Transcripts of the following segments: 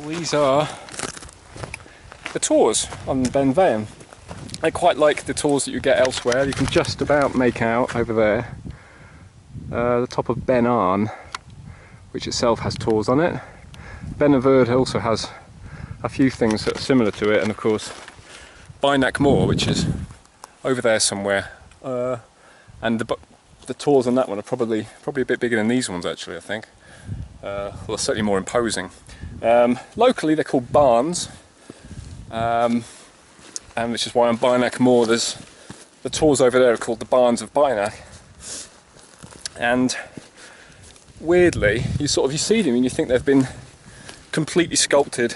These are the tours on Benvironment. I quite like the tours that you get elsewhere. You can just about make out over there the top of Beinn, which itself has tours on it. Benvironment also has a few things that are similar to it, and of course Beinn Mheadhoin, which is over there somewhere. And the tours on that one are probably a bit bigger than these ones actually, I think. Well, they're certainly more imposing. Locally they're called barns, and which is why on Beinn Mheadhoin there's the tours over there are called the Barns of Beinn. And weirdly, you see them and you think they've been completely sculpted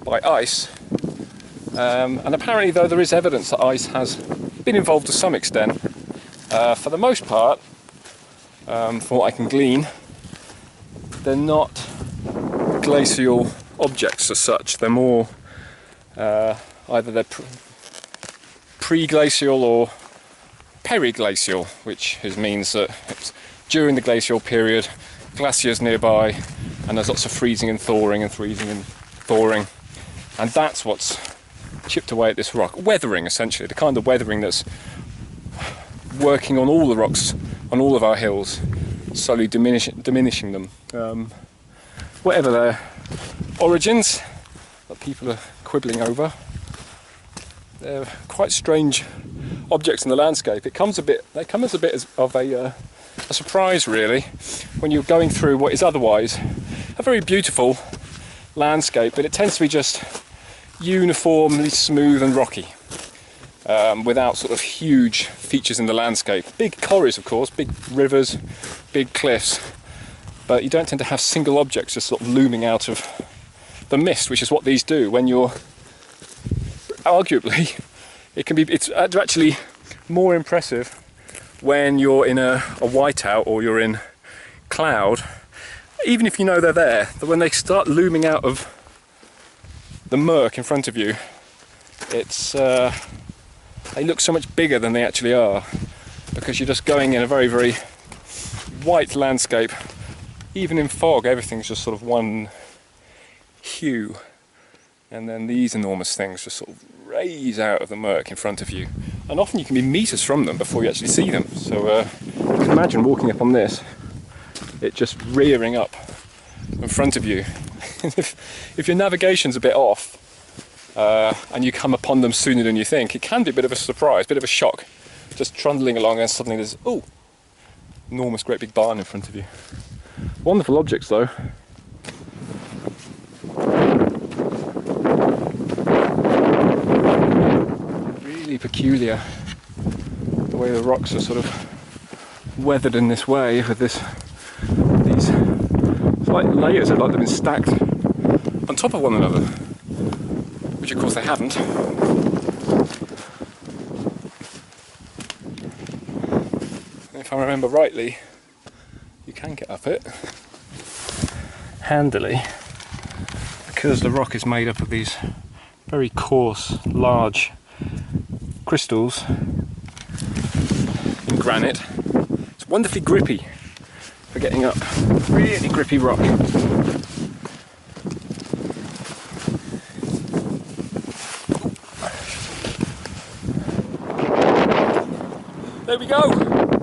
by ice. And apparently, though, there is evidence that ice has been involved to some extent. For the most part, from what I can glean, they're not glacial objects as such. They're more either they're pre-glacial or periglacial, which means that it's during the glacial period, glaciers nearby, and there's lots of freezing and thawing and freezing and thawing, and that's what's chipped away at this rock. Weathering, essentially, the kind of weathering that's working on all the rocks on all of our hills, slowly diminishing them. Whatever their origins that people are quibbling over, they're quite strange objects in the landscape. They come as a bit of a surprise, really, when you're going through what is otherwise a very beautiful landscape, but it tends to be just uniformly smooth and rocky, without sort of huge features in the landscape. Big quarries, of course, big rivers, big cliffs, but you don't tend to have single objects just sort of looming out of the mist, which is what these do. When you're arguably, it's actually more impressive when you're in a whiteout or you're in cloud, even if you know they're there. But when they start looming out of the murk in front of you, it's they look so much bigger than they actually are, because you're just going in a very, very white landscape. Even in fog, everything's just sort of one hue, and then these enormous things just sort of raise out of the murk in front of you, and often you can be meters from them before you actually see them. So you can imagine walking up on this, it just rearing up in front of you. if your navigation's a bit off, and you come upon them sooner than you think, it can be a bit of a surprise, a bit of a shock, just trundling along and suddenly there's, oh, enormous great big barn in front of you. Wonderful objects though. Really peculiar the way the rocks are sort of weathered in this way, with these slight layers that like they've been stacked on top of one another, which of course they haven't. And if I remember rightly, you can get up it handily, because the rock is made up of these very coarse, large crystals in granite. It's wonderfully grippy for getting up. Really grippy rock. There we go!